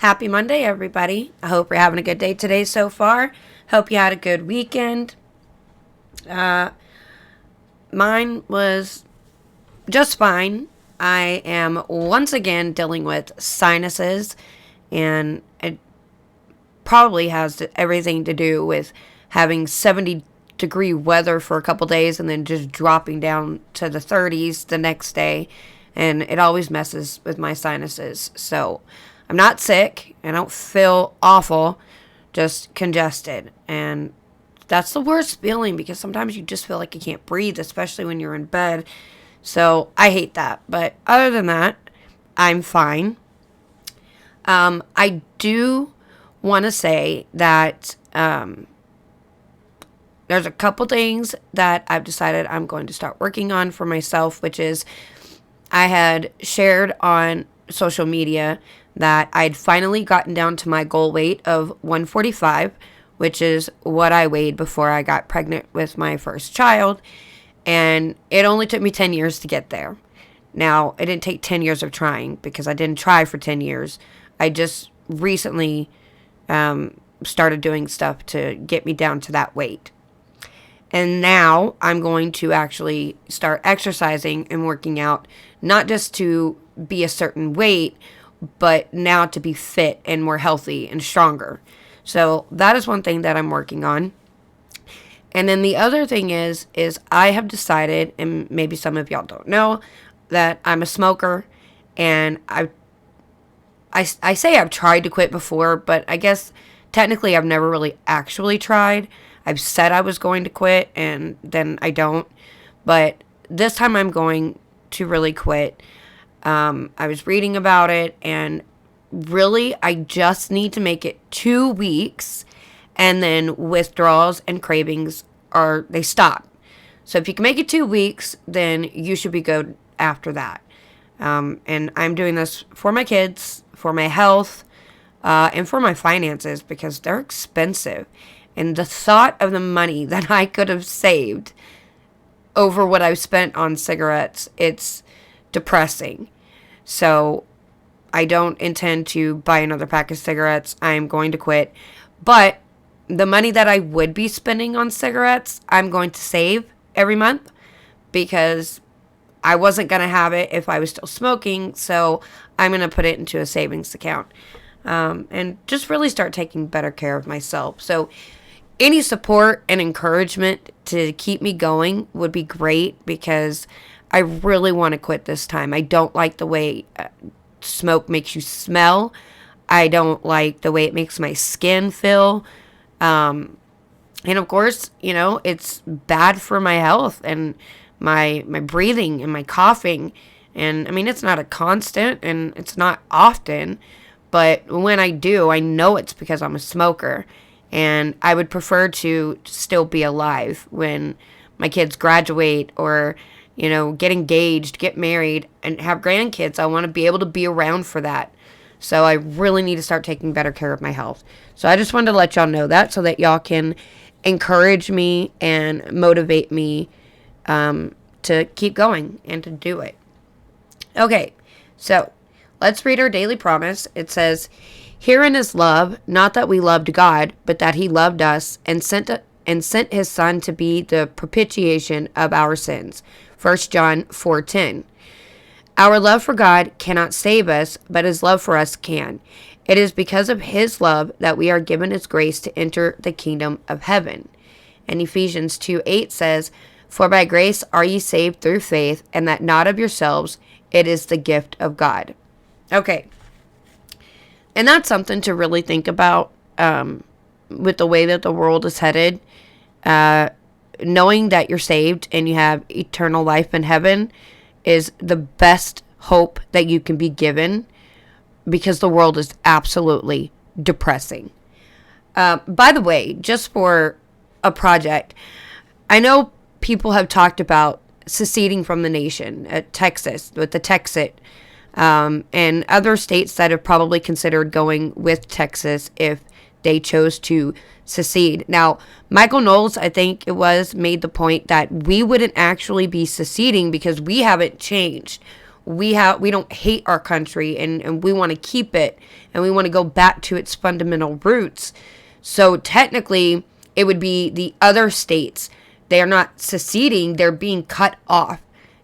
Happy Monday, everybody. I hope you're having a good day today so far. Hope you had a good weekend. Mine was just fine. I am once again dealing with sinuses, and it probably has everything to do with having 70-degree weather for a couple days and then just dropping down to the 30s the next day. And it always messes with my sinuses. So I'm not sick. I don't feel awful, just congested. And that's the worst feeling because sometimes you just feel like you can't breathe, especially when you're in bed. So I hate that. But other than that, I'm fine. I do want to say that there's a couple things that I've decided I'm going to start working on for myself, which is I had shared on social media that I'd finally gotten down to my goal weight of 145, which is what I weighed before I got pregnant with my first child. And it only took me 10 years to get there. Now, it didn't take 10 years of trying because I didn't try for 10 years. I just recently started doing stuff to get me down to that weight. And now I'm going to actually start exercising and working out, not just to be a certain weight, but now to be fit and more healthy and stronger. So that is one thing that I'm working on. And then the other thing is I have decided, and maybe some of y'all don't know, that I'm a smoker. And I say I've tried to quit before, but I guess technically I've never really actually tried. I've said I was going to quit, and then I don't. But this time I'm going to really quit. I was reading about it, and really I just need to make it 2 weeks, and then withdrawals and cravings they stop. So if you can make it 2 weeks, then you should be good after that. And I'm doing this for my kids, for my health, and for my finances because they're expensive. And the thought of the money that I could have saved over what I've spent on cigarettes, it's depressing. So I don't intend to buy another pack of cigarettes. I'm going to quit. But the money that I would be spending on cigarettes, I'm going to save every month because I wasn't going to have it if I was still smoking. So I'm going to put it into a savings account and just really start taking better care of myself. So any support and encouragement to keep me going would be great because I really want to quit this time. I don't like the way smoke makes you smell. I don't like the way it makes my skin feel. And of course, it's bad for my health and my breathing and my coughing. And I mean, it's not a constant and it's not often, but when I do, I know it's because I'm a smoker. And I would prefer to still be alive when my kids graduate or, get engaged, get married, and have grandkids. I want to be able to be around for that. So I really need to start taking better care of my health. So I just wanted to let y'all know that so that y'all can encourage me and motivate me to keep going and to do it. Okay, so let's read our daily promise. It says, "Herein is love, not that we loved God, but that he loved us and sent his Son to be the propitiation of our sins." 1 John 4:10. Our love for God cannot save us, but his love for us can. It is because of his love that we are given his grace to enter the kingdom of heaven. And Ephesians 2:8 says, "For by grace are ye saved through faith, and that not of yourselves, it is the gift of God." Okay. And that's something to really think about with the way that the world is headed. Knowing that you're saved and you have eternal life in heaven is the best hope that you can be given because the world is absolutely depressing. By the way, just for a project, I know people have talked about seceding from the nation at Texas with the Texit. And other states that have probably considered going with Texas if they chose to secede. Now, Michael Knowles, I think it was, made the point that we wouldn't actually be seceding because we haven't changed. we don't hate our country, and we want to keep it, and we want to go back to its fundamental roots. So technically, it would be the other states. They are not seceding, they're being cut off.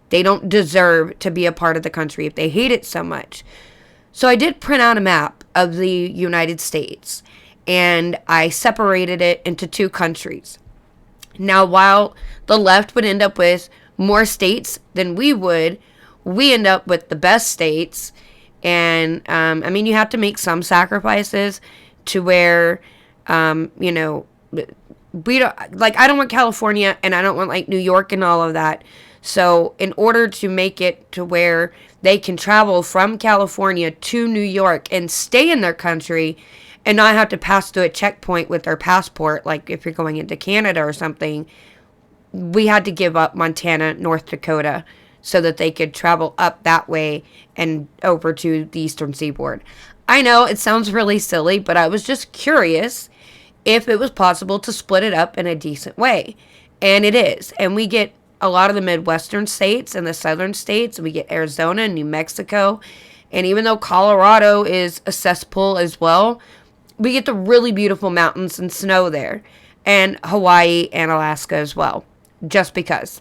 They don't deserve to be a part of the country if they hate it so much. So I did print out a map of the United States, and I separated it into 2 countries. Now, while the left would end up with more states than we would, we end up with the best states. And, I mean, you have to make some sacrifices to where, we don't, like, I don't want California, and I don't want, like, New York and all of that. So in order to make it to where they can travel from California to New York and stay in their country and not have to pass through a checkpoint with their passport, like if you're going into Canada or something, we had to give up Montana, North Dakota, so that they could travel up that way and over to the eastern seaboard. I know it sounds really silly, but I was just curious if it was possible to split it up in a decent way. And it is. And we get a lot of the Midwestern states and the southern states. We get Arizona and New Mexico. And even though Colorado is a cesspool as well, we get the really beautiful mountains and snow there. And Hawaii and Alaska as well. Just because.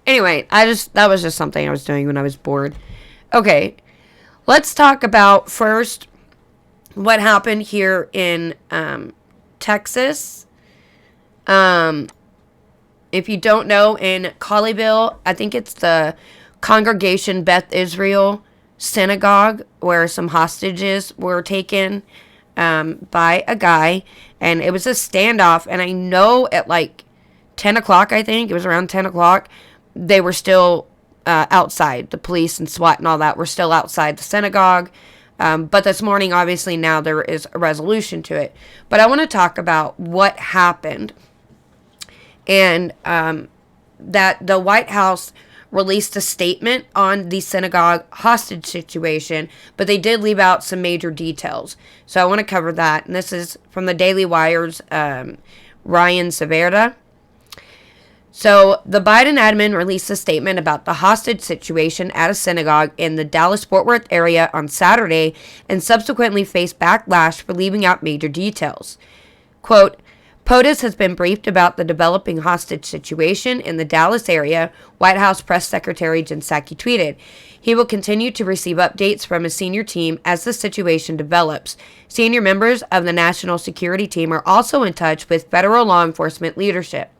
Anyway, that was just something I was doing when I was bored. Okay, let's talk about first what happened here in Texas. If you don't know, in Colleyville, I think it's the congregation Beth Isreal Synagouge, where some hostages were taken by a guy, and it was a standoff. And I know at like 10 o'clock, I think it was around 10 o'clock, they were still outside. The police and SWAT and all that were still outside the synagogue. But this morning, obviously, now there is a resolution to it. But I want to talk about what happened. And that the White House released a statement on the synagogue hostage situation, but they did leave out some major details. So I want to cover that. And this is from the Daily Wire's Ryan Severda. So the Biden admin released a statement about the hostage situation at a synagogue in the Dallas-Fort Worth area on Saturday and subsequently faced backlash for leaving out major details. Quote, POTUS has been briefed about the developing hostage situation in the Dallas area, White House Press Secretary Jen Psaki tweeted. He will continue to receive updates from his senior team as the situation develops. Senior members of the National Security Team are also in touch with federal law enforcement leadership.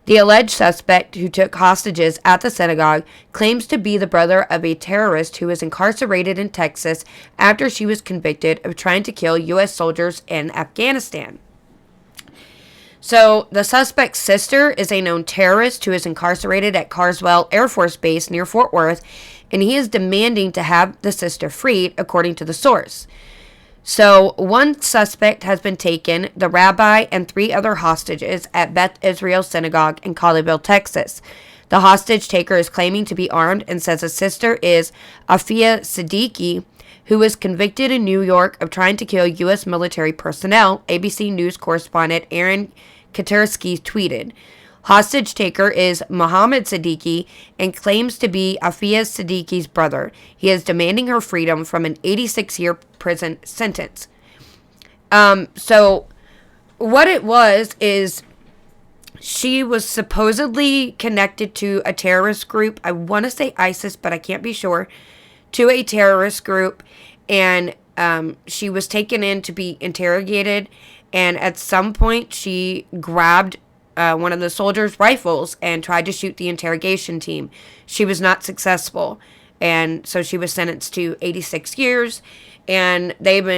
The alleged suspect who took hostages at the synagogue claims to be the brother of a terrorist who was incarcerated in Texas after she was convicted of trying to kill U.S. soldiers in Afghanistan. So, the suspect's sister is a known terrorist who is incarcerated at Carswell Air Force Base near Fort Worth, and he is demanding to have the sister freed, according to the source. So, one suspect has been taken, the rabbi and 3 other hostages at Beth Isreal Synagogue in Colleyville, Texas. The hostage taker is claiming to be armed and says his sister is Afia Siddiqui, who was convicted in New York of trying to kill U.S. military personnel, ABC News correspondent Aaron Katursky tweeted. Hostage taker is Mohammed Siddiqui and claims to be Afia Siddiqui's brother. He is demanding her freedom from an 86-year prison sentence. So what it was is she was supposedly connected to a terrorist group. I want to say ISIS, but I can't be sure. To a terrorist group, and she was taken in to be interrogated, and at some point she grabbed one of the soldiers' rifles and tried to shoot the interrogation team. She was not successful, and so she was sentenced to 86 years, and they've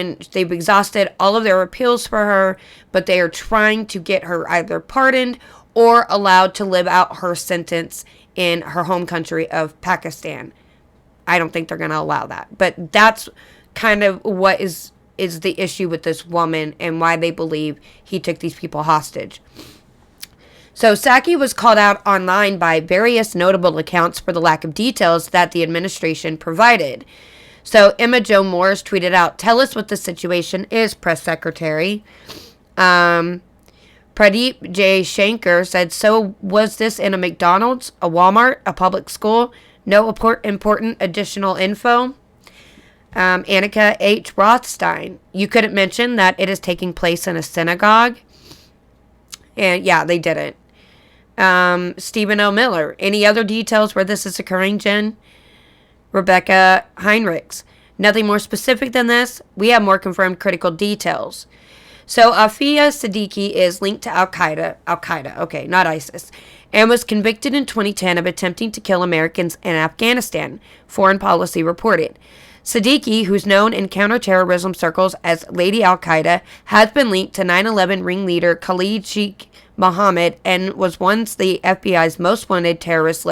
exhausted all of their appeals for her, but they are trying to get her either pardoned or allowed to live out her sentence in her home country of Pakistan. I don't think they're going to allow that, but that's kind of what is the issue with this woman and why they believe he took these people hostage. So Psaki was called out online by various notable accounts for the lack of details that the administration provided. So Emma Jo Morris tweeted out, "Tell us what the situation is, press secretary." Pradeep J. Shankar said, "So was this in a McDonald's, a Walmart, a public school?" No important additional info. Annika H. Rothstein. You couldn't mention that it is taking place in a synagogue. And yeah, they didn't. Stephen L. Miller. Any other details where this is occurring, Jen? Rebecca Heinrichs. Nothing more specific than this. We have more confirmed critical details. So Afia Siddiqui is linked to Al-Qaeda, okay, not ISIS, and was convicted in 2010 of attempting to kill Americans in Afghanistan, Foreign Policy reported. Siddiqui, who's known in counterterrorism circles as Lady Al-Qaeda, has been linked to 9/11 ringleader Khalid Sheikh Mohammed and was once on the FBI's most wanted terrorist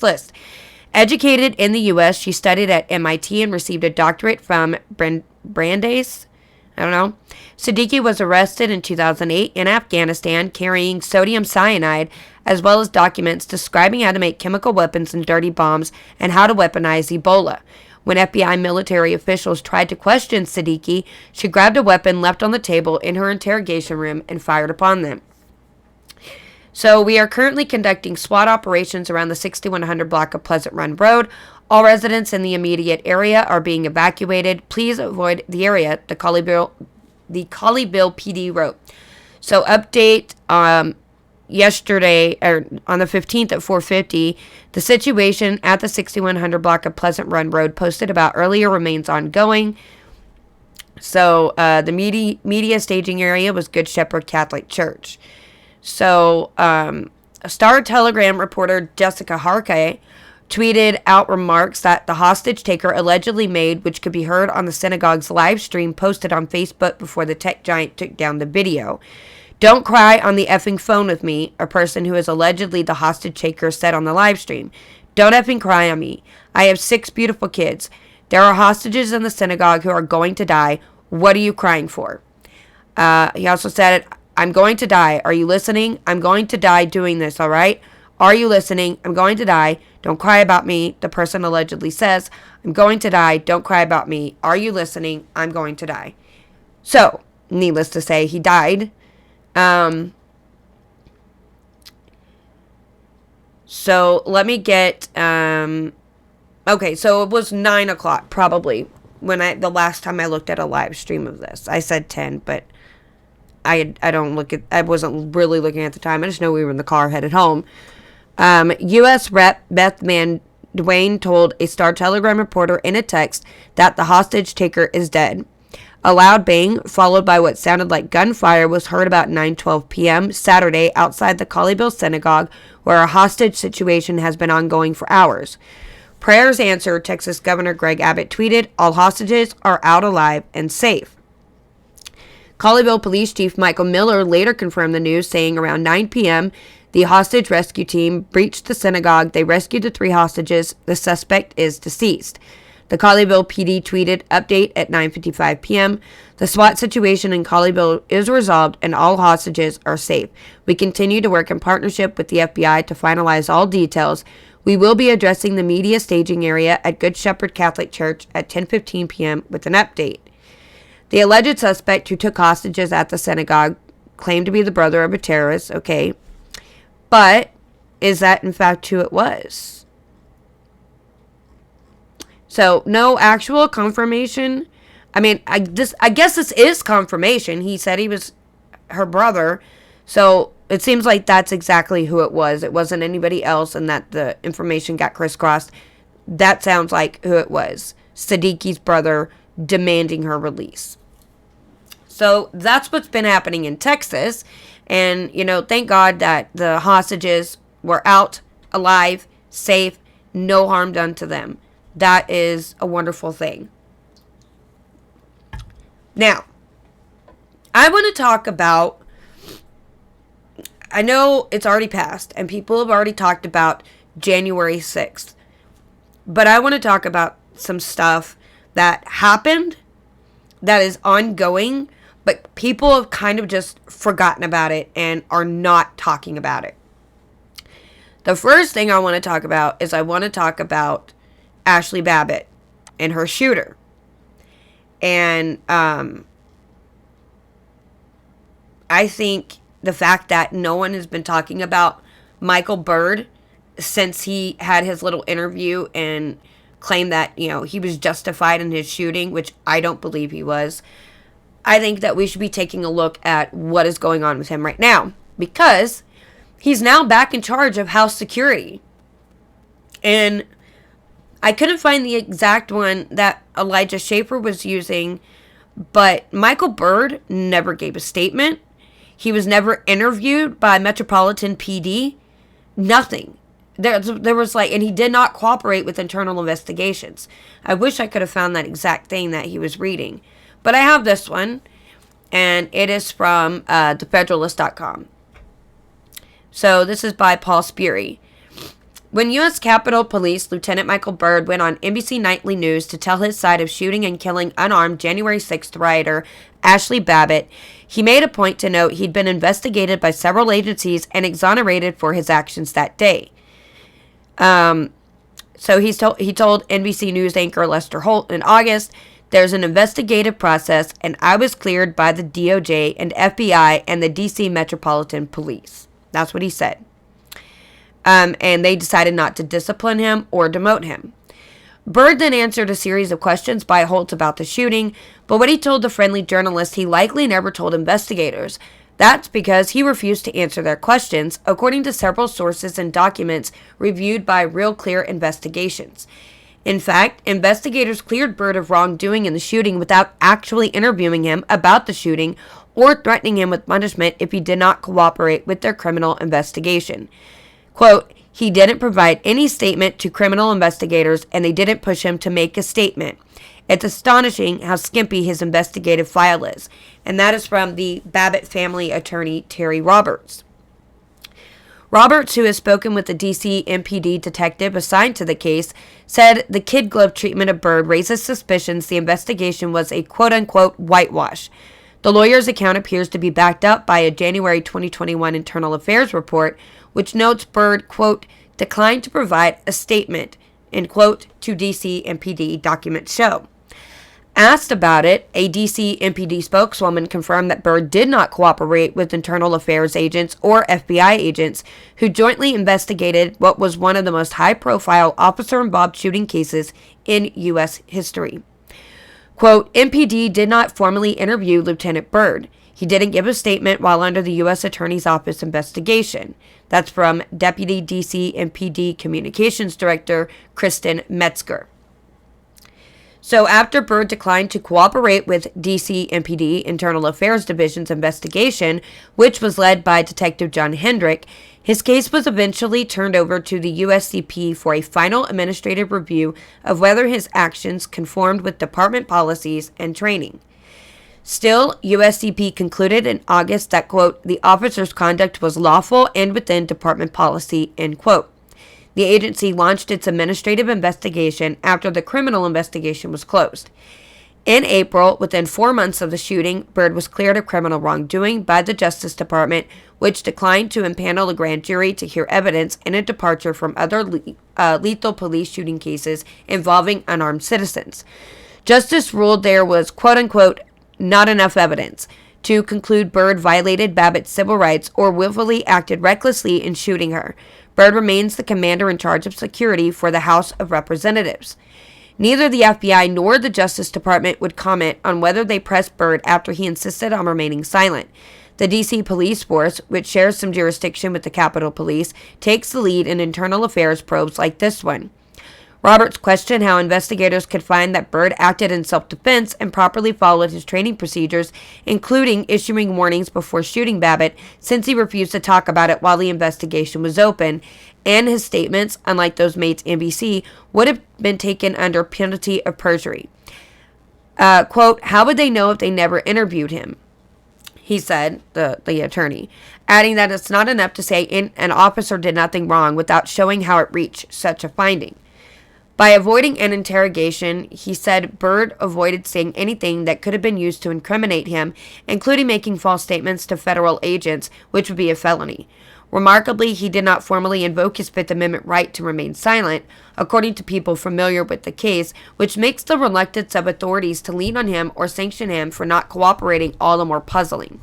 list. Educated in the U.S., she studied at MIT and received a doctorate from Brandeis. I don't know. Siddiqui was arrested in 2008 in Afghanistan carrying sodium cyanide, as well as documents describing how to make chemical weapons and dirty bombs and how to weaponize Ebola. When FBI military officials tried to question Siddiqui, she grabbed a weapon left on the table in her interrogation room and fired upon them. So we are currently conducting SWAT operations around the 6100 block of Pleasant Run Road. All residents in the immediate area are being evacuated. Please avoid the area, the Colleyville PD wrote. So update yesterday, or on the 15th at 4:50, the situation at the 6100 block of Pleasant Run Road posted about earlier remains ongoing. So the media staging area was Good Shepherd Catholic Church. So a Star Telegram reporter, Jessica Harkey, tweeted out remarks that the hostage taker allegedly made, which could be heard on the synagogue's live stream posted on Facebook before the tech giant took down the video. "Don't cry on the effing phone with me," a person who is allegedly the hostage taker said on the live stream. "Don't effing cry on me. I have 6 beautiful kids. There are hostages in the synagogue who are going to die. What are you crying for?" He also said, "I'm going to die. Are you listening? I'm going to die doing this, all right? Are you listening? I'm going to die. Don't cry about me," the person allegedly says. "I'm going to die. Don't cry about me. Are you listening? I'm going to die." So, needless to say, he died. So, let me get, okay, so it was 9 o'clock, probably, when the last time I looked at a live stream of this. I said 10, but I wasn't really looking at the time. I just know we were in the car headed home. U.S. Rep. Beth Dwayne told a Star Telegram reporter in a text that the hostage taker is dead. A loud bang, followed by what sounded like gunfire, was heard about 9:12 p.m. Saturday outside the Colleyville synagogue, where a hostage situation has been ongoing for hours. Prayers answered, Texas Governor Greg Abbott tweeted, "All hostages are out alive and safe." Colleyville Police Chief Michael Miller later confirmed the news, saying around 9 p.m., the hostage rescue team breached the synagogue. They rescued the 3 hostages. The suspect is deceased. The Colleyville PD tweeted, "Update at 9:55 p.m. The SWAT situation in Colleyville is resolved and all hostages are safe. We continue to work in partnership with the FBI to finalize all details. We will be addressing the media staging area at Good Shepherd Catholic Church at 10:15 p.m. with an update." The alleged suspect who took hostages at the synagogue claimed to be the brother of a terrorist, okay. But is that in fact who it was? So, no actual confirmation. I mean, I guess this is confirmation. He said he was her brother. So, it seems like that's exactly who it was. It wasn't anybody else, and that the information got crisscrossed. That sounds like who it was. Siddiqui's brother demanding her release. So that's what's been happening in Texas. And, thank God that the hostages were out, alive, safe, no harm done to them. That is a wonderful thing. Now, I want to talk about, I know it's already passed and people have already talked about January 6th. But I want to talk about some stuff that happened that is ongoing, but people have kind of just forgotten about it and are not talking about it. The first thing I want to talk about is I want to talk about Ashley Babbitt and her shooter. And I think the fact that no one has been talking about Michael Byrd since he had his little interview and claimed that, he was justified in his shooting, which I don't believe he was. I think that we should be taking a look at what is going on with him right now, because he's now back in charge of house security. And I couldn't find the exact one that Elijah Schaffer was using, but Michael Byrd never gave a statement. He was never interviewed by Metropolitan PD. Nothing. There was and he did not cooperate with internal investigations. I wish I could have found that exact thing that he was reading. But I have this one, and it is from thefederalist.com. So this is by Paul Sperry. When U.S. Capitol Police Lieutenant Michael Byrd went on NBC Nightly News to tell his side of shooting and killing unarmed January 6th rioter Ashley Babbitt, he made a point to note he'd been investigated by several agencies and exonerated for his actions that day. So he told NBC News anchor Lester Holt in August, "There's an investigative process, and I was cleared by the DOJ and FBI and the D.C. Metropolitan Police." That's what he said. And they decided not to discipline him or demote him. Byrd then answered a series of questions by Holt about the shooting, but what he told the friendly journalist he likely never told investigators. That's because he refused to answer their questions, according to several sources and documents reviewed by Real Clear Investigations. In fact, investigators cleared Byrd of wrongdoing in the shooting without actually interviewing him about the shooting or threatening him with punishment if he did not cooperate with their criminal investigation. Quote, "He didn't provide any statement to criminal investigators, and they didn't push him to make a statement. It's astonishing how skimpy his investigative file is." And that is from the Babbitt family attorney, Terry Roberts. Roberts, who has spoken with the D.C. MPD detective assigned to the case, said the kid glove treatment of Byrd raises suspicions the investigation was a quote-unquote whitewash. The lawyer's account appears to be backed up by a January 2021 Internal Affairs report, which notes Byrd, quote, declined to provide a statement, end quote, to D.C. MPD documents show. Asked about it, a D.C. MPD spokeswoman confirmed that Byrd did not cooperate with internal affairs agents or FBI agents who jointly investigated what was one of the most high-profile officer-involved shooting cases in U.S. history. Quote, MPD did not formally interview Lieutenant Byrd. He didn't give a statement while under the U.S. Attorney's Office investigation. That's from Deputy D.C. MPD Communications Director Kristen Metzger. So after Byrd declined to cooperate with D.C. MPD Internal Affairs Division's investigation, which was led by Detective John Hendrick, his case was eventually turned over to the USCP for a final administrative review of whether his actions conformed with department policies and training. Still, USCP concluded in August that, quote, the officer's conduct was lawful and within department policy, end quote. The agency launched its administrative investigation after the criminal investigation was closed. In April, within 4 months of the shooting, Byrd was cleared of criminal wrongdoing by the Justice Department, which declined to impanel a grand jury to hear evidence in a departure from other lethal police shooting cases involving unarmed citizens. Justice ruled there was, quote-unquote, not enough evidence to conclude Byrd violated Babbitt's civil rights or willfully acted recklessly in shooting her. Byrd remains the commander in charge of security for the House of Representatives. Neither the FBI nor the Justice Department would comment on whether they pressed Byrd after he insisted on remaining silent. The D.C. Police Force, which shares some jurisdiction with the Capitol Police, takes the lead in internal affairs probes like this one. Roberts questioned how investigators could find that Byrd acted in self-defense and properly followed his training procedures, including issuing warnings before shooting Babbitt, since he refused to talk about it while the investigation was open, and his statements, unlike those made to NBC, would have been taken under penalty of perjury. Quote, how would they know if they never interviewed him? He said, the attorney, adding that it's not enough to say an officer did nothing wrong without showing how it reached such a finding. By avoiding an interrogation, he said Byrd avoided saying anything that could have been used to incriminate him, including making false statements to federal agents, which would be a felony. Remarkably, he did not formally invoke his Fifth Amendment right to remain silent, according to people familiar with the case, which makes the reluctance of authorities to lean on him or sanction him for not cooperating all the more puzzling.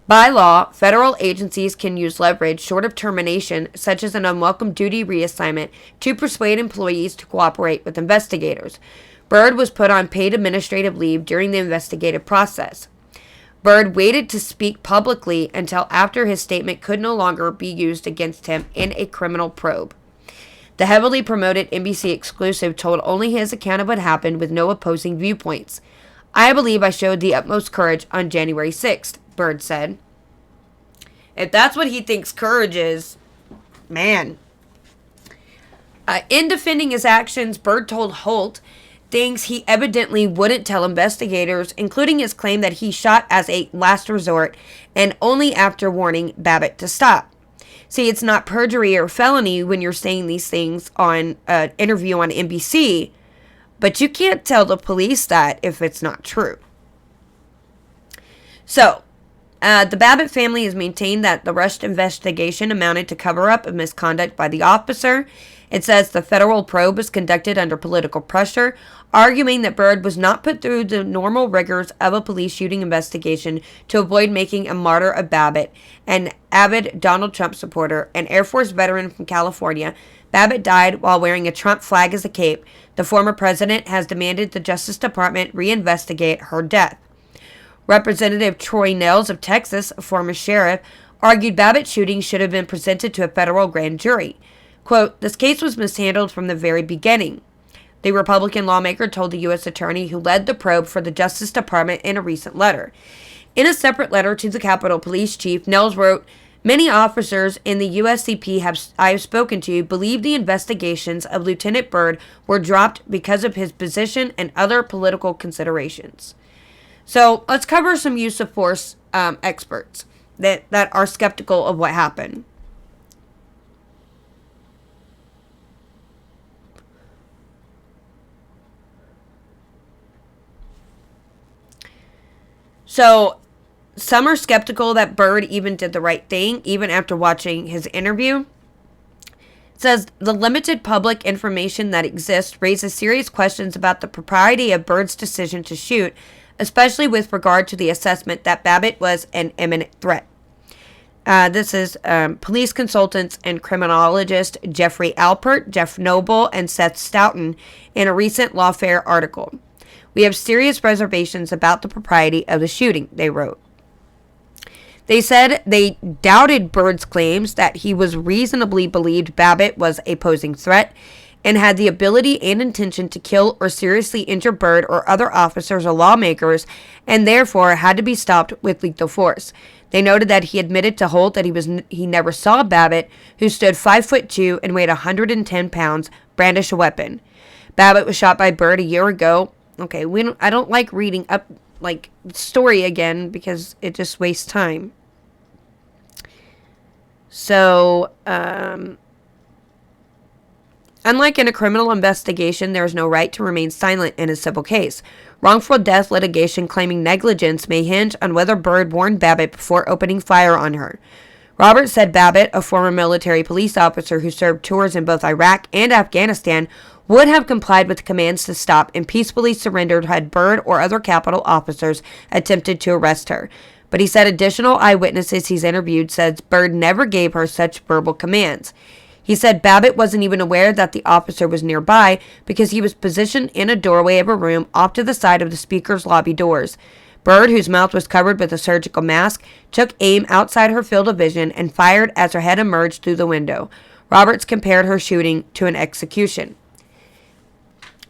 By law, federal agencies can use leverage short of termination, such as an unwelcome duty reassignment, to persuade employees to cooperate with investigators. Byrd was put on paid administrative leave during the investigative process. Byrd waited to speak publicly until after his statement could no longer be used against him in a criminal probe. The heavily promoted NBC exclusive told only his account of what happened with no opposing viewpoints. I believe I showed the utmost courage on January 6th, Byrd said. If that's what he thinks courage is, man. In defending his actions, Byrd told Holt things he evidently wouldn't tell investigators, including his claim that he shot as a last resort and only after warning Babbitt to stop. See, it's not perjury or felony when you're saying these things on an interview on NBC, but you can't tell the police that if it's not true. So, the Babbitt family has maintained that the rushed investigation amounted to cover-up of misconduct by the officer. It says the federal probe was conducted under political pressure, arguing that Byrd was not put through the normal rigors of a police shooting investigation to avoid making a martyr of Babbitt, an avid Donald Trump supporter, an Air Force veteran from California. Babbitt died while wearing a Trump flag as a cape. The former president has demanded the Justice Department reinvestigate her death. Representative Troy Nehls of Texas, a former sheriff, argued Babbitt's shooting should have been presented to a federal grand jury. Quote, "This case was mishandled from the very beginning," the Republican lawmaker told the U.S. attorney who led the probe for the Justice Department in a recent letter. In a separate letter to the Capitol Police Chief, Nehls wrote, "Many officers in the USCP I have spoken to believe the investigations of Lieutenant Byrd were dropped because of his position and other political considerations." So let's cover some use of force experts that are skeptical of what happened. So some are skeptical that Byrd even did the right thing, even after watching his interview. It says, the limited public information that exists raises serious questions about the propriety of Byrd's decision to shoot, especially with regard to the assessment that Babbitt was an imminent threat. This is police consultants and criminologist Jeffrey Alpert, Jeff Noble, and Seth Stoughton in a recent Lawfare article. "We have serious reservations about the propriety of the shooting," they wrote. They said they doubted Byrd's claims that he was reasonably believed Babbitt was a posing threat and had the ability and intention to kill or seriously injure Byrd or other officers or lawmakers, and therefore had to be stopped with lethal force. They noted that he admitted to Holt that he never saw Babbitt, who stood 5'2" and weighed 110 pounds, brandish a weapon. Babbitt was shot by Byrd a year ago. Okay, I don't like reading up story again because it just wastes time. So, unlike in a criminal investigation, there is no right to remain silent in a civil case. Wrongful death litigation claiming negligence may hinge on whether Byrd warned Babbitt before opening fire on her. Roberts said Babbitt, a former military police officer who served tours in both Iraq and Afghanistan, would have complied with commands to stop and peacefully surrendered had Byrd or other Capitol officers attempted to arrest her. But he said additional eyewitnesses he's interviewed said Byrd never gave her such verbal commands. He said Babbitt wasn't even aware that the officer was nearby because he was positioned in a doorway of a room off to the side of the speaker's lobby doors. Byrd, whose mouth was covered with a surgical mask, took aim outside her field of vision and fired as her head emerged through the window. Roberts compared her shooting to an execution.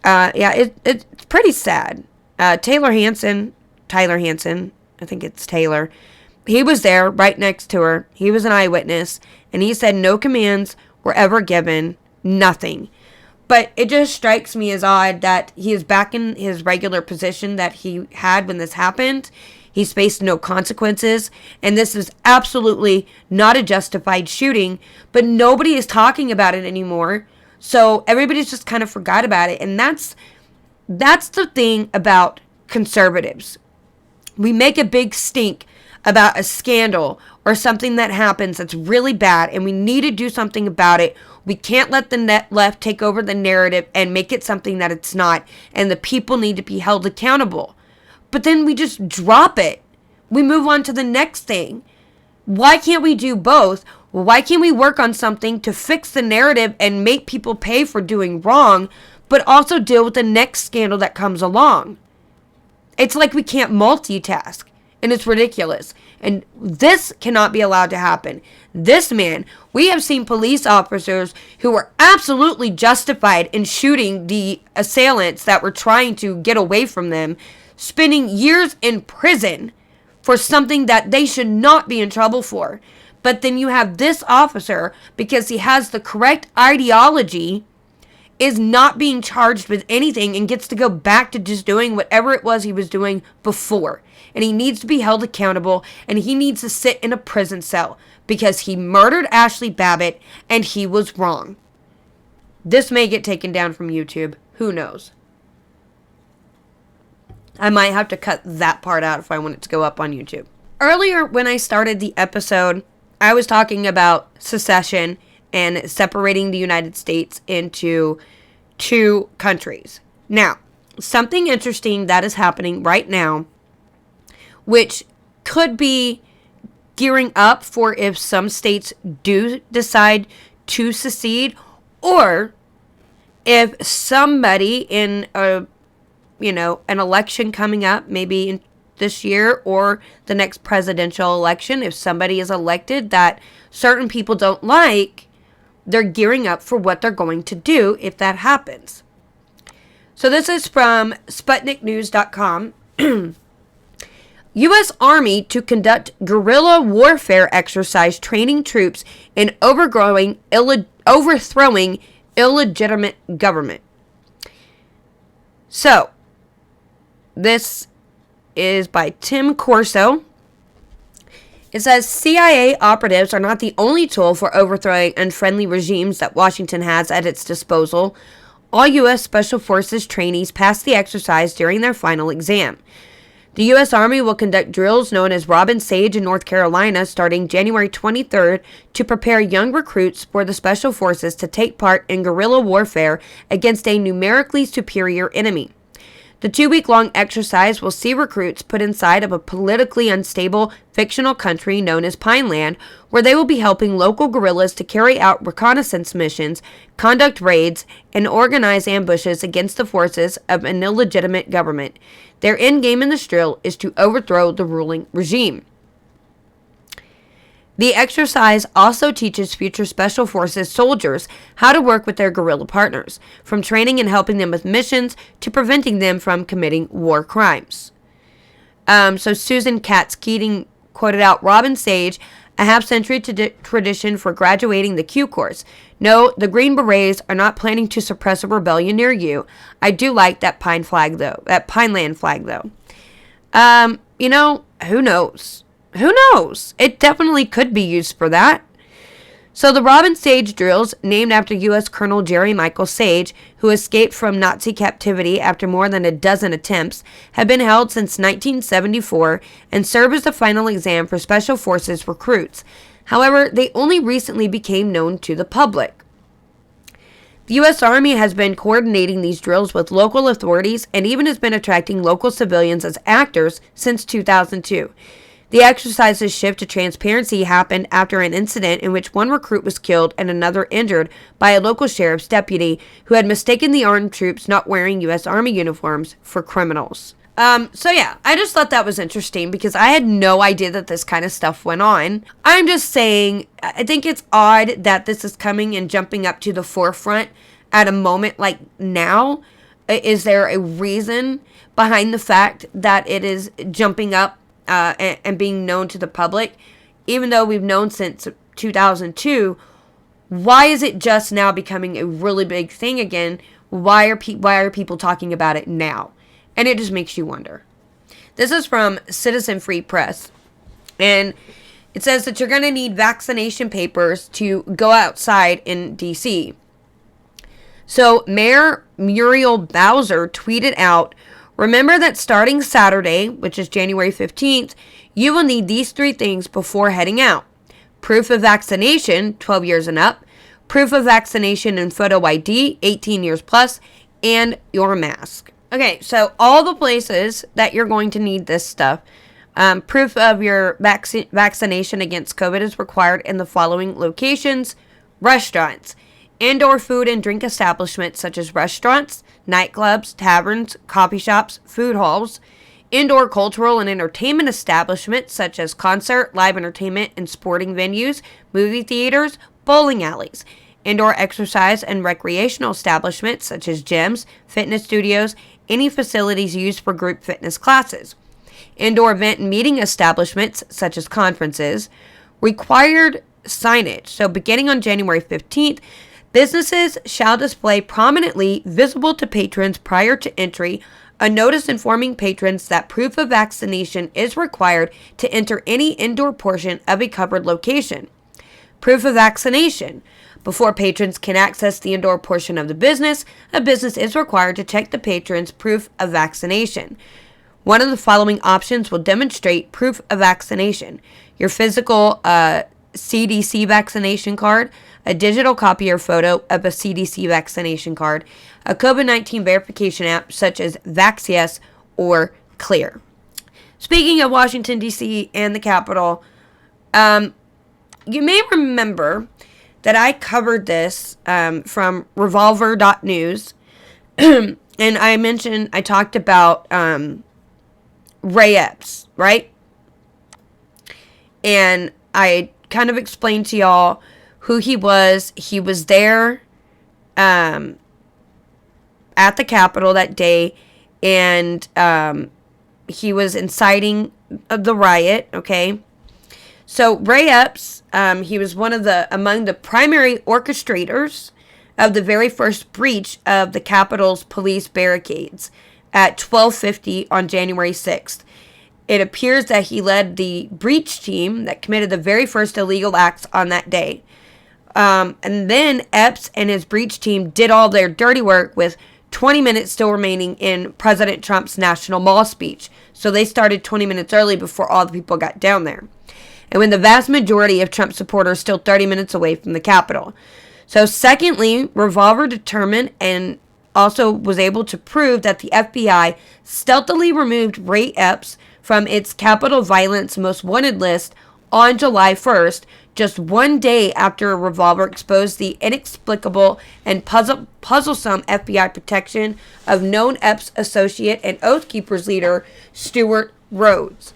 It's pretty sad. Tyler Hansen, I think it's Taylor, he was there right next to her. He was an eyewitness, and he said no commands were ever given, nothing. But it just strikes me as odd that he is back in his regular position that he had when this happened. He's faced no consequences, and this is absolutely not a justified shooting, but nobody is talking about it anymore. So everybody's just kind of forgot about it. And that's the thing about conservatives. We make a big stink about a scandal or something that happens that's really bad, and we need to do something about it. We can't let the left take over the narrative and make it something that it's not, and the people need to be held accountable. But then we just drop it. we move on to the next thing. Why can't we do both? Why can't we work on something to fix the narrative and make people pay for doing wrong, but also deal with the next scandal that comes along? It's like we can't multitask, and it's ridiculous. And this cannot be allowed to happen. This man, we have seen police officers who were absolutely justified in shooting the assailants that were trying to get away from them, spending years in prison for something that they should not be in trouble for. But then you have this officer, because he has the correct ideology, is not being charged with anything and gets to go back to just doing whatever it was he was doing before. And he needs to be held accountable, and he needs to sit in a prison cell because he murdered Ashley Babbitt and he was wrong. This may get taken down from YouTube. Who knows? I might have to cut that part out if I want it to go up on YouTube. Earlier, when I started the episode, I was talking about secession and separating the United States into two countries. Now, something interesting that is happening right now, which could be gearing up for if some states do decide to secede, or if somebody in an election coming up, maybe in this year or the next presidential election, if somebody is elected that certain people don't like, they're gearing up for what they're going to do if that happens. So this is from SputnikNews.com. U.S. Army to conduct guerrilla warfare exercise training troops in overthrowing illegitimate government. So, this is by Tim Corso. It says CIA operatives are not the only tool for overthrowing unfriendly regimes that Washington has at its disposal. All U.S. Special Forces trainees pass the exercise during their final exam. The U.S. Army will conduct drills known as Robin Sage in North Carolina starting January 23rd to prepare young recruits for the Special Forces to take part in guerrilla warfare against a numerically superior enemy. The 2-week-long exercise will see recruits put inside of a politically unstable fictional country known as Pineland, where they will be helping local guerrillas to carry out reconnaissance missions, conduct raids, and organize ambushes against the forces of an illegitimate government. Their end game in this drill is to overthrow the ruling regime. The exercise also teaches future Special Forces soldiers how to work with their guerrilla partners, from training and helping them with missions to preventing them from committing war crimes. So Susan Katz Keating quoted out Robin Sage, a half-century tradition for graduating the Q course. No, the Green Berets are not planning to suppress a rebellion near you. I do like that Pineland flag, though. Who knows? Who knows? It definitely could be used for that. So the Robin Sage drills, named after U.S. Colonel Jerry Michael Sage, who escaped from Nazi captivity after more than a dozen attempts, have been held since 1974 and serve as the final exam for Special Forces recruits. However, they only recently became known to the public. The U.S. Army has been coordinating these drills with local authorities and even has been attracting local civilians as actors since 2002. The exercise's shift to transparency happened after an incident in which one recruit was killed and another injured by a local sheriff's deputy who had mistaken the armed troops not wearing U.S. Army uniforms for criminals. I just thought that was interesting because I had no idea that this kind of stuff went on. I'm just saying, I think it's odd that this is coming and jumping up to the forefront at a moment like now. Is there a reason behind the fact that it is jumping up and being known to the public, even though we've known since 2002? Why is it just now becoming a really big thing again? Why are people talking about it now? And it just makes you wonder. This is from Citizen Free Press, and it says that you're going to need vaccination papers to go outside in D.C. So Mayor Muriel Bowser tweeted out, "Remember that starting Saturday, which is January 15th, you will need these 3 things before heading out. Proof of vaccination, 12 years and up, proof of vaccination and photo ID, 18 years plus, and your mask." Okay, so all the places that you're going to need this stuff Proof of your vaccination against COVID is required in the following locations: restaurants, indoor food and drink establishments such as restaurants, nightclubs, taverns, coffee shops, food halls, indoor cultural and entertainment establishments such as concert, live entertainment, and sporting venues, movie theaters, bowling alleys, indoor exercise and recreational establishments such as gyms, fitness studios, any facilities used for group fitness classes, indoor event and meeting establishments such as conferences. Required signage. So beginning on January 15th, businesses shall display prominently visible to patrons prior to entry a notice informing patrons that proof of vaccination is required to enter any indoor portion of a covered location. Proof of vaccination. Before patrons can access the indoor portion of the business, a business is required to check the patron's proof of vaccination. One of the following options will demonstrate proof of vaccination: your physical CDC vaccination card, a digital copy or photo of a CDC vaccination card, a COVID-19 verification app such as VaxYes or Clear. Speaking of Washington, D.C. and the Capitol, you may remember that I covered this from revolver.news, and I talked about Ray Epps, right? And I kind of explained to y'all who he was. He was there at the Capitol that day, and he was inciting the riot, okay? So Ray Epps, he was among the primary orchestrators of the very first breach of the Capitol's police barricades at 12:50 on January 6th. It appears that he led the breach team that committed the very first illegal acts on that day. And then Epps and his breach team did all their dirty work with 20 minutes still remaining in President Trump's National Mall speech. So they started 20 minutes early before all the people got down there. And when the vast majority of Trump supporters still 30 minutes away from the Capitol. So secondly, Revolver determined and also was able to prove that the FBI stealthily removed Ray Epps from its Capitol Violence Most Wanted list on July 1st, just one day after Revolver exposed the inexplicable and puzzlesome FBI protection of known Epps associate and Oath Keepers leader Stewart Rhodes.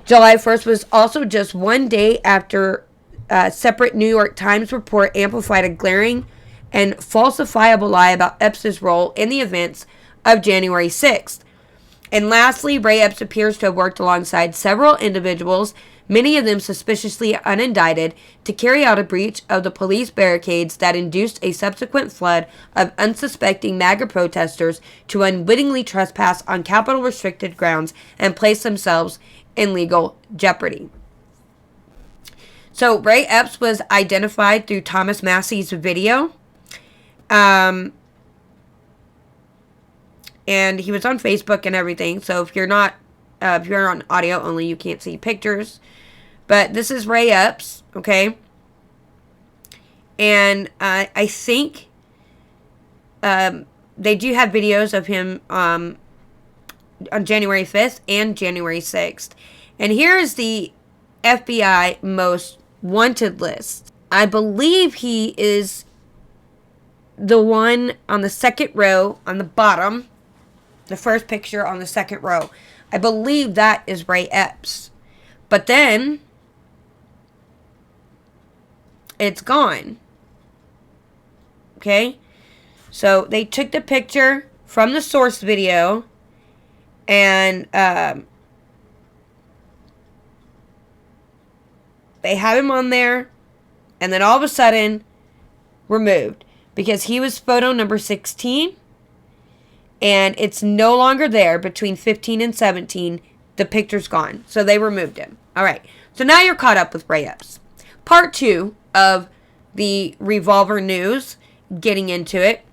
July 1st was also just one day after a separate New York Times report amplified a glaring and falsifiable lie about Epps' role in the events of January 6th. And lastly, Ray Epps appears to have worked alongside several individuals, many of them suspiciously unindicted, to carry out a breach of the police barricades that induced a subsequent flood of unsuspecting MAGA protesters to unwittingly trespass on Capitol restricted grounds and place themselves in legal jeopardy. So Ray Epps was identified through Thomas Massey's video. And he was on Facebook and everything. So if you're on audio only, you can't see pictures. But this is Ray Epps, okay? And I think they do have videos of him on January 5th and January 6th. And here is the FBI Most Wanted list. I believe he is the one on the second row on the bottom. The first picture on the second row. I believe that is Ray Epps. But then it's gone. Okay? So they took the picture from the source video and they had him on there, and then all of a sudden removed because he was photo number 16. And it's no longer there between 15 and 17. The picture's gone. So they removed him. All right. So now you're caught up with Ray Epps. Part 2 of the Revolver news. Getting into it.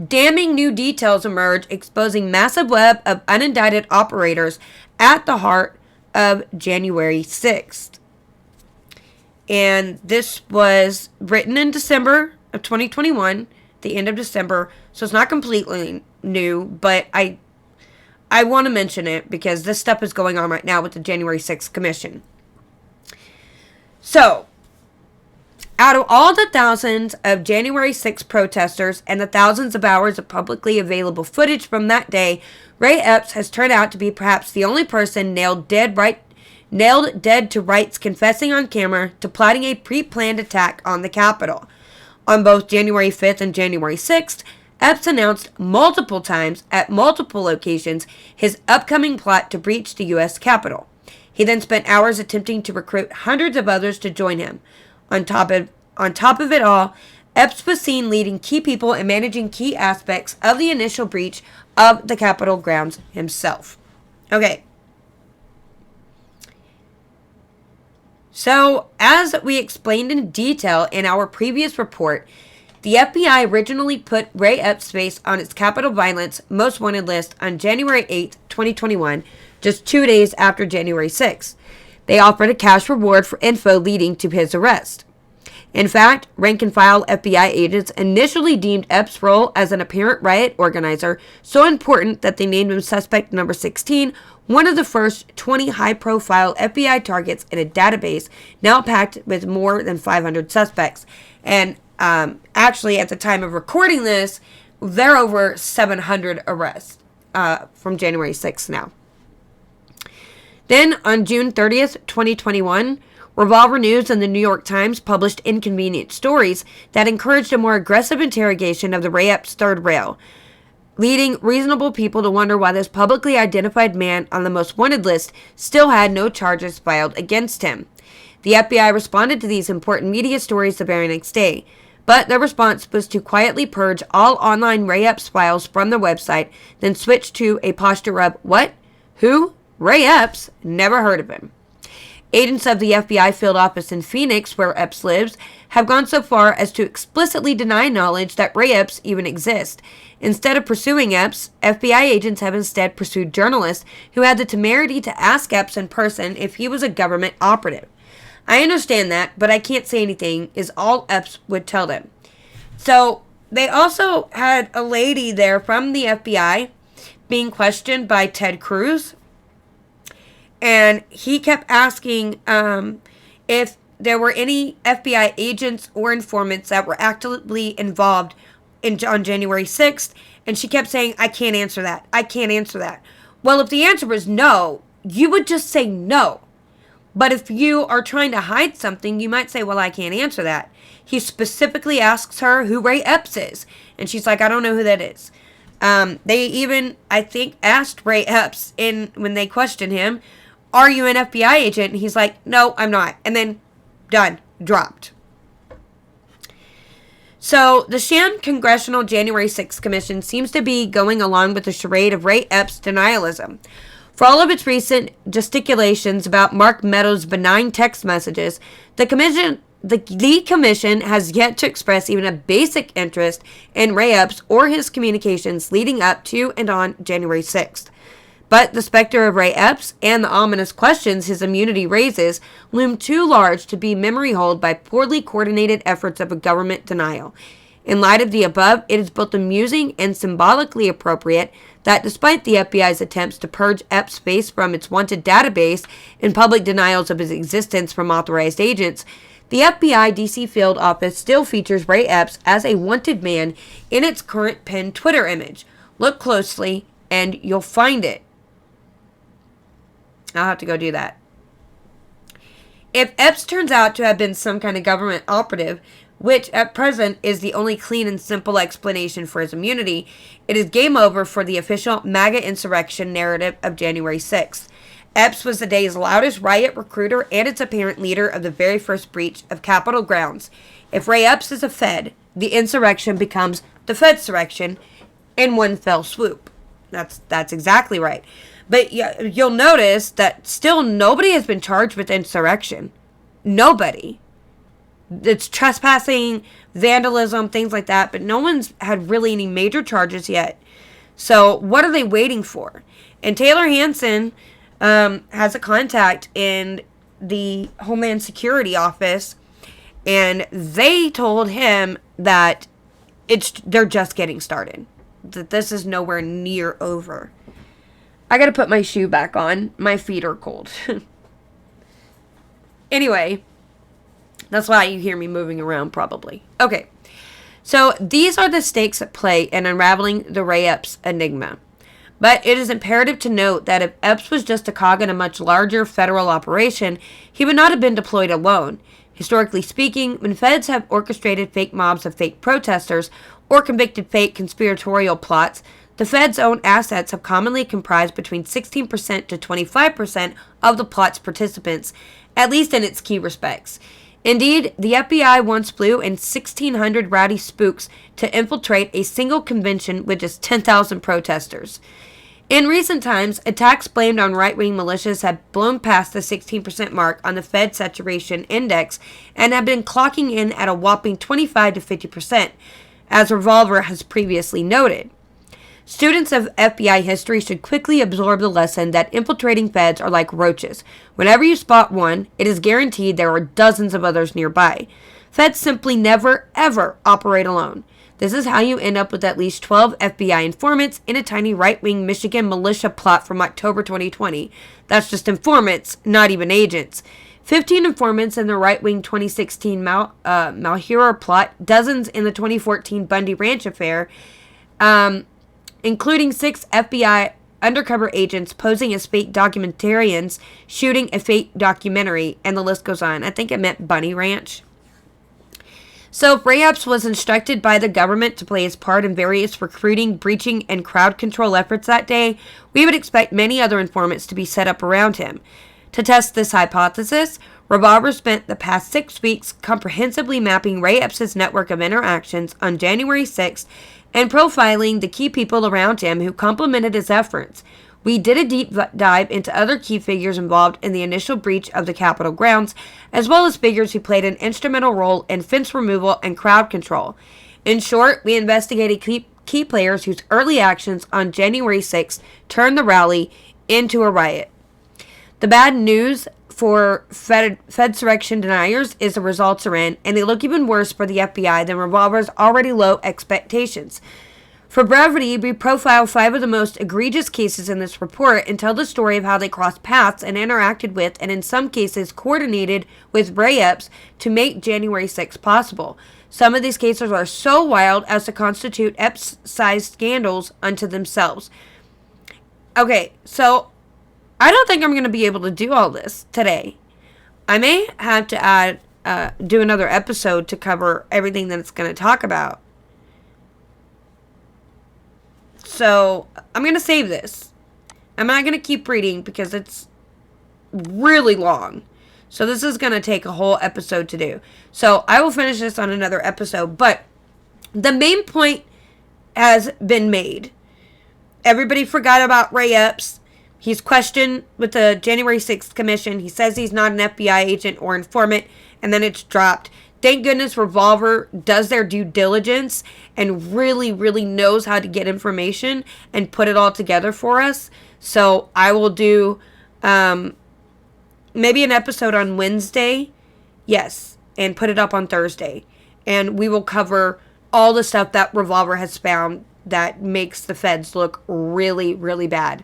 Damning new details emerge exposing massive web of unindicted operators at the heart of January 6th. And this was written in December of 2021. The end of December. So it's not completely new, but I I want to mention it because this stuff is going on right now with the January 6th Commission. So, out of all the thousands of January 6th protesters and the thousands of hours of publicly available footage from that day, Ray Epps has turned out to be perhaps the only person nailed dead to rights, confessing on camera to plotting a pre-planned attack on the Capitol. On both January 5th and January 6th, Epps announced multiple times at multiple locations his upcoming plot to breach the U.S. Capitol. He then spent hours attempting to recruit hundreds of others to join him. On top of it all, Epps was seen leading key people and managing key aspects of the initial breach of the Capitol grounds himself. Okay. So, as we explained in detail in our previous report, the FBI originally put Ray Epps' face on its Capitol Violence Most Wanted list on January 8, 2021, just 2 days after January 6th. They offered a cash reward for info leading to his arrest. In fact, rank-and-file FBI agents initially deemed Epps' role as an apparent riot organizer so important that they named him suspect number 16, one of the first 20 high-profile FBI targets in a database now packed with more than 500 suspects. And actually, at the time of recording this, there are over 700 arrests from January 6th now. Then, on June 30th, 2021, Revolver News and the New York Times published inconvenient stories that encouraged a more aggressive interrogation of the Ray Epps third rail, leading reasonable people to wonder why this publicly identified man on the most wanted list still had no charges filed against him. The FBI responded to these important media stories the very next day, but their response was to quietly purge all online Ray Epps files from their website, then switch to a posture of, what? Who? Ray Epps? Never heard of him. Agents of the FBI field office in Phoenix, where Epps lives, have gone so far as to explicitly deny knowledge that Ray Epps even exists. Instead of pursuing Epps, FBI agents have instead pursued journalists who had the temerity to ask Epps in person if he was a government operative. I understand that, but I can't say anything, is all Epps would tell them. So, they also had a lady there from the FBI being questioned by Ted Cruz. And he kept asking if there were any FBI agents or informants that were actively involved on January 6th. And she kept saying, I can't answer that. I can't answer that. Well, if the answer was no, you would just say no. But if you are trying to hide something, you might say, well, I can't answer that. He specifically asks her who Ray Epps is. And she's like, I don't know who that is. They even, I think, asked Ray Epps when they questioned him, are you an FBI agent? And he's like, no, I'm not. And then, done. Dropped. So, the sham Congressional January 6th Commission seems to be going along with the charade of Ray Epps' denialism. For all of its recent gesticulations about Mark Meadows' benign text messages, the commission has yet to express even a basic interest in Ray Epps or his communications leading up to and on January 6th. But the specter of Ray Epps and the ominous questions his immunity raises loom too large to be memory holed by poorly coordinated efforts of a government denial. In light of the above, it is both amusing and symbolically appropriate that despite the FBI's attempts to purge Epps' face from its wanted database and public denials of his existence from authorized agents, the FBI DC field office still features Ray Epps as a wanted man in its current pinned Twitter image. Look closely and you'll find it. I'll have to go do that. If Epps turns out to have been some kind of government operative, which at present is the only clean and simple explanation for his immunity, it is game over for the official MAGA insurrection narrative of January 6th. Epps was the day's loudest riot recruiter and its apparent leader of the very first breach of Capitol grounds. If Ray Epps is a Fed, the insurrection becomes the Fedsurrection in one fell swoop. That's exactly right. But you'll notice that still nobody has been charged with insurrection. Nobody. It's trespassing, vandalism, things like that, but no one's had really any major charges yet. So what are they waiting for? And Taylor Hansen has a contact in the Homeland Security office, and they told him that they're just getting started. That this is nowhere near over. I gotta put my shoe back on. My feet are cold. Anyway, that's why you hear me moving around probably. Okay, so these are the stakes at play in unraveling the Ray Epps enigma. But it is imperative to note that if Epps was just a cog in a much larger federal operation, he would not have been deployed alone. Historically speaking, when feds have orchestrated fake mobs of fake protesters or convicted fake conspiratorial plots, the Fed's own assets have commonly comprised between 16% to 25% of the plot's participants, at least in its key respects. Indeed, the FBI once flew in 1,600 rowdy spooks to infiltrate a single convention with just 10,000 protesters. In recent times, attacks blamed on right-wing militias have blown past the 16% mark on the Fed Saturation Index and have been clocking in at a whopping 25 to 50%, as Revolver has previously noted. Students of FBI history should quickly absorb the lesson that infiltrating feds are like roaches. Whenever you spot one, it is guaranteed there are dozens of others nearby. Feds simply never, ever operate alone. This is how you end up with at least 12 FBI informants in a tiny right-wing Michigan militia plot from October 2020. That's just informants, not even agents. 15 informants in the right-wing 2016 Malheur plot, dozens in the 2014 Bundy Ranch affair, including 6 FBI undercover agents posing as fake documentarians shooting a fake documentary, and the list goes on. I think it meant Bunny Ranch. So if Ray Epps was instructed by the government to play his part in various recruiting, breaching, and crowd control efforts that day, we would expect many other informants to be set up around him. To test this hypothesis, Revolver spent the past 6 weeks comprehensively mapping Ray Epps' network of interactions on January 6th and profiling the key people around him who complemented his efforts. We did a deep dive into other key figures involved in the initial breach of the Capitol grounds, as well as figures who played an instrumental role in fence removal and crowd control. In short, we investigated key players whose early actions on January 6th turned the rally into a riot. The bad news for Fedsurrection deniers is the results are in, and they look even worse for the FBI than Revolver's already low expectations. For brevity, we profile 5 of the most egregious cases in this report and tell the story of how they crossed paths and interacted with, and in some cases coordinated with Ray Epps to make January 6th possible. Some of these cases are so wild as to constitute Epps-sized scandals unto themselves. Okay, so I don't think I'm going to be able to do all this today. I may have to do another episode to cover everything that it's going to talk about. So I'm going to save this. I'm not going to keep reading because it's really long. So this is going to take a whole episode to do. So I will finish this on another episode. But the main point has been made. Everybody forgot about Ray Epps. He's questioned with the January 6th commission. He says he's not an FBI agent or informant, and then it's dropped. Thank goodness Revolver does their due diligence and really, really knows how to get information and put it all together for us. So I will do maybe an episode on Wednesday. Yes, and put it up on Thursday. And we will cover all the stuff that Revolver has found that makes the feds look really, really bad.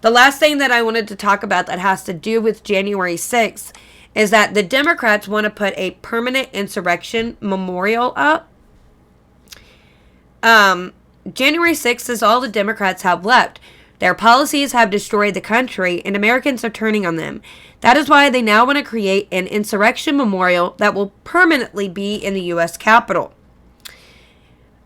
The last thing that I wanted to talk about that has to do with January 6th is that the Democrats want to put a permanent insurrection memorial up. January 6th is all the Democrats have left. Their policies have destroyed the country, and Americans are turning on them. That is why they now want to create an insurrection memorial that will permanently be in the U.S. Capitol.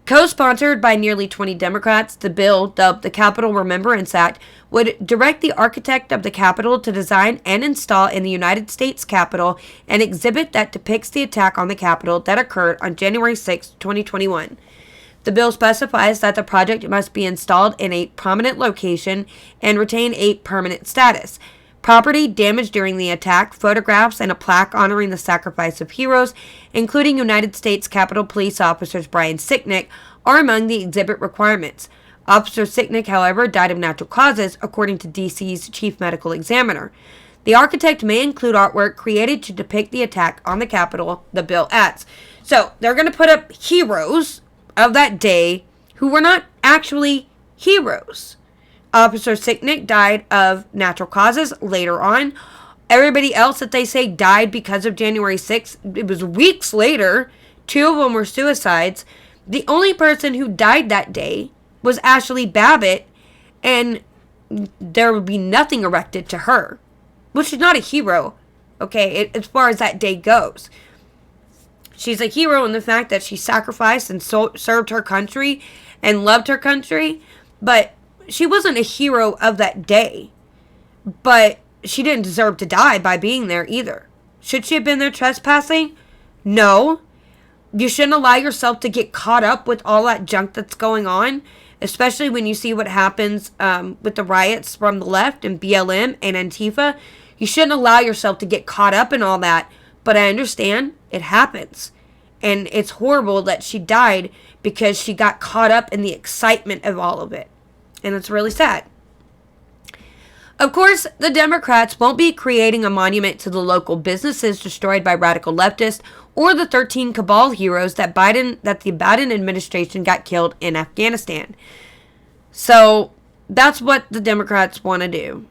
Co-sponsored by nearly 20 Democrats, the bill, dubbed the Capitol Remembrance Act, would direct the architect of the Capitol to design and install in the United States Capitol an exhibit that depicts the attack on the Capitol that occurred on January 6, 2021. The bill specifies that the project must be installed in a prominent location and retain a permanent status. Property damaged during the attack, photographs, and a plaque honoring the sacrifice of heroes, including United States Capitol Police Officers Brian Sicknick, are among the exhibit requirements. Officer Sicknick, however, died of natural causes, according to D.C.'s chief medical examiner. The architect may include artwork created to depict the attack on the Capitol, the bill adds. So, they're going to put up heroes of that day who were not actually heroes. Officer Sicknick died of natural causes later on. Everybody else that they say died because of January 6th, it was weeks later. 2 of them were suicides. The only person who died that day was Ashley Babbitt, and there would be nothing erected to her. Well, she's not a hero, okay, as far as that day goes. She's a hero in the fact that she sacrificed and served her country and loved her country, but she wasn't a hero of that day. But she didn't deserve to die by being there either. Should she have been there trespassing? No. You shouldn't allow yourself to get caught up with all that junk that's going on, especially when you see what happens with the riots from the left and BLM and Antifa. You shouldn't allow yourself to get caught up in all that, but I understand it happens. And it's horrible that she died because she got caught up in the excitement of all of it. And it's really sad. Of course, the Democrats won't be creating a monument to the local businesses destroyed by radical leftists or the 13 cabal heroes that the Biden administration got killed in Afghanistan. So that's what the Democrats want to do.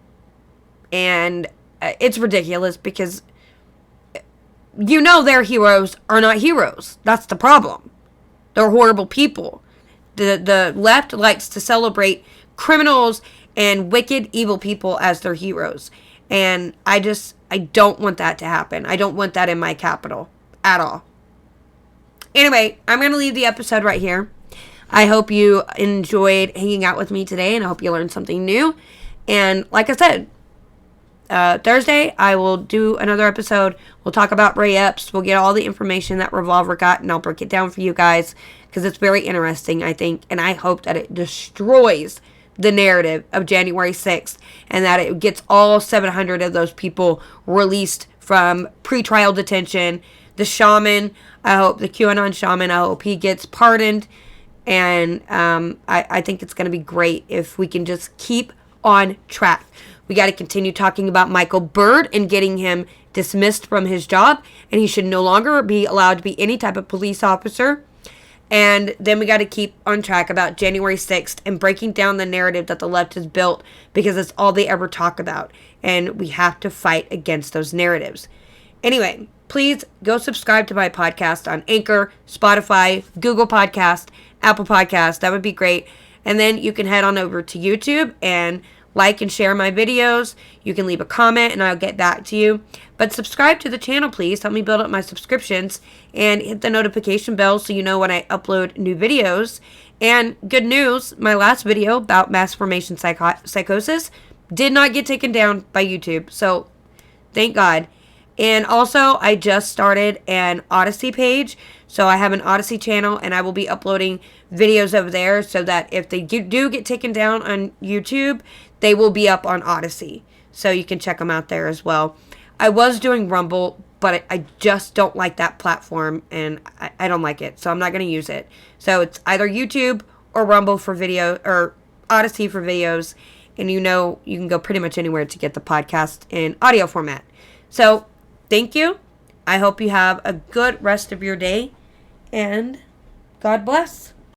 And it's ridiculous because you know their heroes are not heroes. That's the problem. They're horrible people. The left likes to celebrate criminals and wicked, evil people as their heroes. And I don't want that to happen. I don't want that in my capital at all. Anyway, I'm going to leave the episode right here. I hope you enjoyed hanging out with me today, and I hope you learned something new. And like I said, Thursday, I will do another episode. We'll talk about Ray Epps. We'll get all the information that Revolver got, and I'll break it down for you guys because it's very interesting, I think. And I hope that it destroys the narrative of January 6th and that it gets all 700 of those people released from pretrial detention. The shaman, I hope, the QAnon shaman, I hope he gets pardoned. And I think it's going to be great if we can just keep on track. We got to continue talking about Michael Byrd and getting him dismissed from his job. And he should no longer be allowed to be any type of police officer. And then we got to keep on track about January 6th and breaking down the narrative that the left has built because it's all they ever talk about. And we have to fight against those narratives. Anyway, please go subscribe to my podcast on Anchor, Spotify, Google Podcast, Apple Podcast. That would be great. And then you can head on over to YouTube and like and share my videos. You can leave a comment and I'll get back to you. But subscribe to the channel, please. Help me build up my subscriptions and hit the notification bell so you know when I upload new videos. And good news, my last video about mass formation psychosis did not get taken down by YouTube. So thank God. And also, I just started an Odyssey page. So I have an Odyssey channel and I will be uploading videos over there so that if they do get taken down on YouTube, they will be up on Odyssey. So you can check them out there as well. I was doing Rumble, but I just don't like that platform and I don't like it. So I'm not going to use it. So it's either YouTube or Rumble for video or Odyssey for videos. And you know, you can go pretty much anywhere to get the podcast in audio format. So thank you. I hope you have a good rest of your day and God bless.